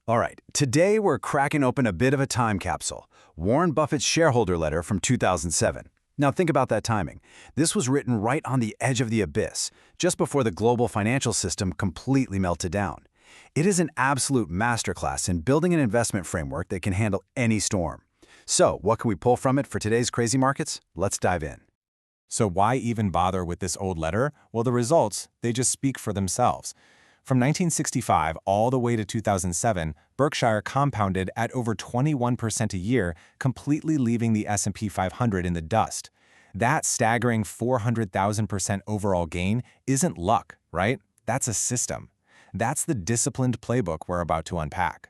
All right, today we're cracking open a bit of a time capsule, Warren Buffett's shareholder letter from 2007. Now think about that timing. This was written right on the edge of the abyss, just before the global financial system completely melted down. It is an absolute masterclass in building an investment framework that can handle any storm. So, what can we pull from it for today's crazy markets? Let's dive in. So why even bother with this old letter? Well, the results, they just speak for themselves. From 1965 all the way to 2007, Berkshire compounded at over 21% a year, completely leaving the S&P 500 in the dust. That staggering 400,000% overall gain isn't luck, right? That's a system. That's the disciplined playbook we're about to unpack.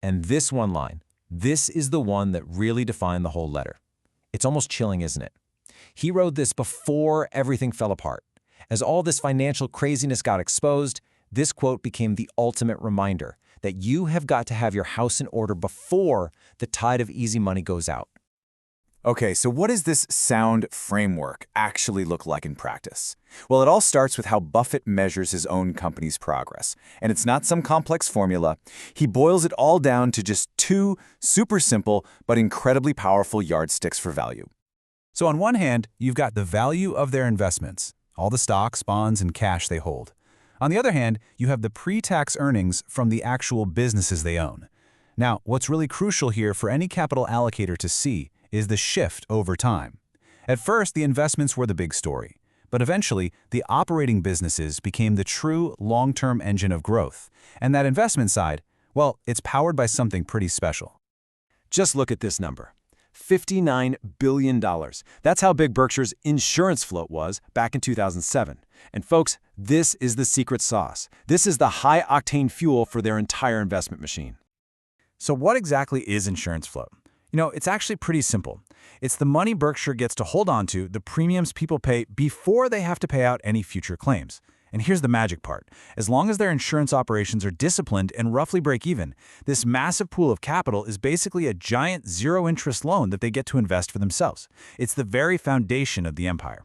And this one line, this is the one that really defined the whole letter. It's almost chilling, isn't it? He wrote this before everything fell apart. As all this financial craziness got exposed, this quote became the ultimate reminder that you have got to have your house in order before the tide of easy money goes out. Okay, so what does this sound framework actually look like in practice? Well, it all starts with how Buffett measures his own company's progress. And it's not some complex formula. He boils it all down to just two super simple but incredibly powerful yardsticks for value. So on one hand, you've got the value of their investments, all the stocks, bonds, and cash they hold. On the other hand, you have the pre-tax earnings from the actual businesses they own. Now, what's really crucial here for any capital allocator to see is the shift over time. At first, the investments were the big story, but eventually, the operating businesses became the true long-term engine of growth. And that investment side, well, it's powered by something pretty special. Just look at this number. $59 billion. That's how big Berkshire's insurance float was back in 2007. And folks, this is the secret sauce. This is the high-octane fuel for their entire investment machine. So what exactly is insurance float? It's actually pretty simple. It's the money Berkshire gets to hold on to, the premiums people pay before they have to pay out any future claims. And here's the magic part. As long as their insurance operations are disciplined and roughly break even, this massive pool of capital is basically a giant zero-interest loan that they get to invest for themselves. It's the very foundation of the empire.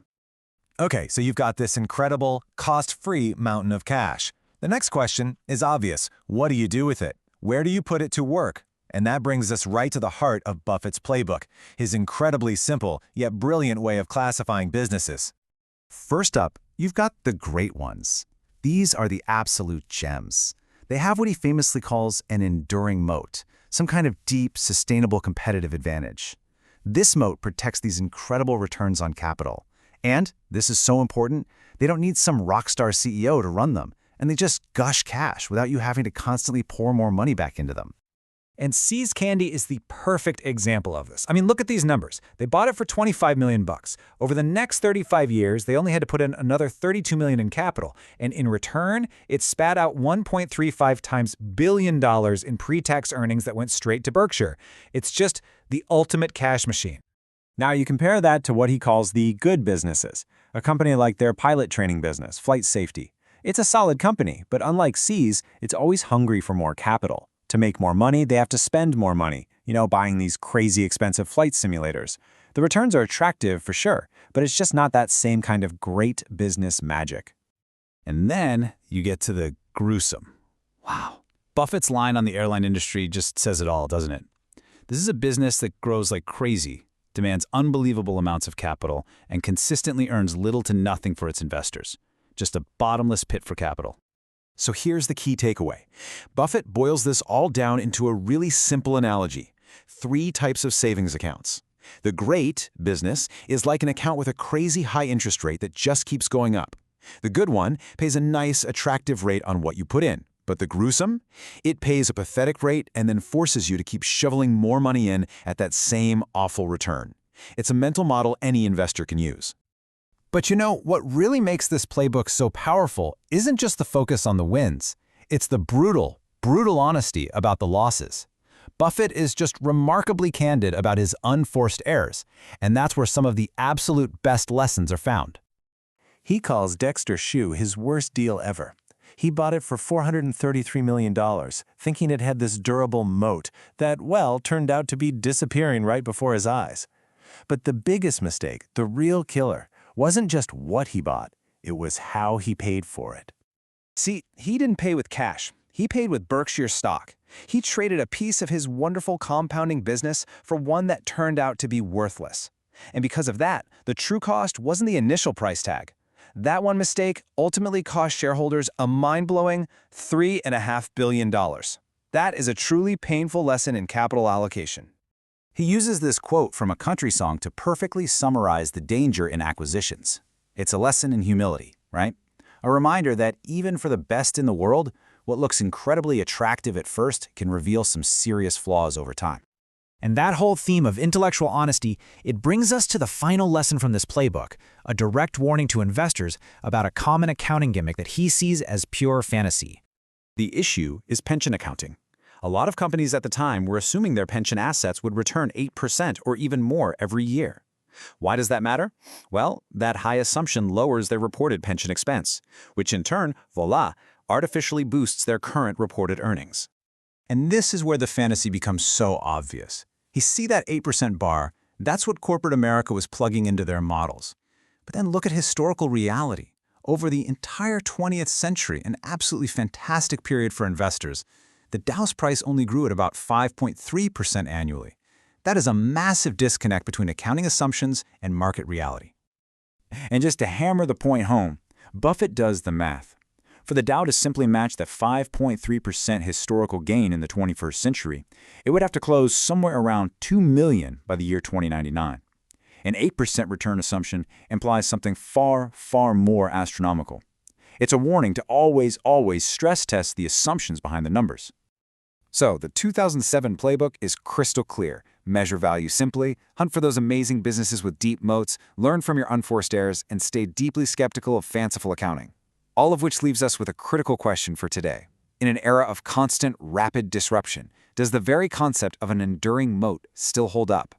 Okay, so you've got this incredible, cost-free mountain of cash. The next question is obvious. What do you do with it? Where do you put it to work? And that brings us right to the heart of Buffett's playbook, his incredibly simple yet brilliant way of classifying businesses. First up, you've got the great ones. These are the absolute gems. They have what he famously calls an enduring moat, some kind of deep, sustainable competitive advantage. This moat protects these incredible returns on capital. And, this is so important, they don't need some rock star CEO to run them, and they just gush cash without you having to constantly pour more money back into them. And See's Candy is the perfect example of this. I mean, look at these numbers. They bought it for $25 million. Over the next 35 years, they only had to put in another $32 million in capital. And in return, it spat out $1.35 times billion in pre-tax earnings that went straight to Berkshire. It's just the ultimate cash machine. Now you compare that to what he calls the good businesses, a company like their pilot training business, Flight Safety. It's a solid company, but unlike See's, it's always hungry for more capital. To make more money, they have to spend more money, buying these crazy expensive flight simulators. The returns are attractive for sure, but it's just not that same kind of great business magic. And then you get to the gruesome. Wow. Buffett's line on the airline industry just says it all, doesn't it? This is a business that grows like crazy, demands unbelievable amounts of capital, and consistently earns little to nothing for its investors. Just a bottomless pit for capital. So here's the key takeaway. Buffett boils this all down into a really simple analogy. 3 types of savings accounts. The great business is like an account with a crazy high interest rate that just keeps going up. The good one pays a nice, attractive rate on what you put in. But the gruesome? It pays a pathetic rate and then forces you to keep shoveling more money in at that same awful return. It's a mental model any investor can use. But what really makes this playbook so powerful isn't just the focus on the wins. It's the brutal honesty about the losses. Buffett is just remarkably candid about his unforced errors, and that's where some of the absolute best lessons are found. He calls Dexter Shoe his worst deal ever. He bought it for $433 million, thinking it had this durable moat that, well, turned out to be disappearing right before his eyes. But the biggest mistake, the real killer, wasn't just what he bought, it was how he paid for it. See, he didn't pay with cash. He paid with Berkshire stock. He traded a piece of his wonderful compounding business for one that turned out to be worthless. And because of that, the true cost wasn't the initial price tag. That one mistake ultimately cost shareholders a mind-blowing $3.5 billion. That is a truly painful lesson in capital allocation. He uses this quote from a country song to perfectly summarize the danger in acquisitions. It's a lesson in humility, right? A reminder that even for the best in the world, what looks incredibly attractive at first can reveal some serious flaws over time. And that whole theme of intellectual honesty, it brings us to the final lesson from this playbook, a direct warning to investors about a common accounting gimmick that he sees as pure fantasy. The issue is pension accounting. A lot of companies at the time were assuming their pension assets would return 8% or even more every year. Why does that matter? Well, that high assumption lowers their reported pension expense, which in turn, voila, artificially boosts their current reported earnings. And this is where the fantasy becomes so obvious. You see that 8% bar, that's what corporate America was plugging into their models. But then look at historical reality. Over the entire 20th century, an absolutely fantastic period for investors, the Dow's price only grew at about 5.3% annually. That is a massive disconnect between accounting assumptions and market reality. And just to hammer the point home, Buffett does the math. For the Dow to simply match that 5.3% historical gain in the 21st century, it would have to close somewhere around 2 million by the year 2099. An 8% return assumption implies something far, far more astronomical. It's a warning to always stress test the assumptions behind the numbers. So, the 2007 playbook is crystal clear. Measure value simply, hunt for those amazing businesses with deep moats, learn from your unforced errors, and stay deeply skeptical of fanciful accounting. All of which leaves us with a critical question for today. In an era of constant, rapid disruption, does the very concept of an enduring moat still hold up?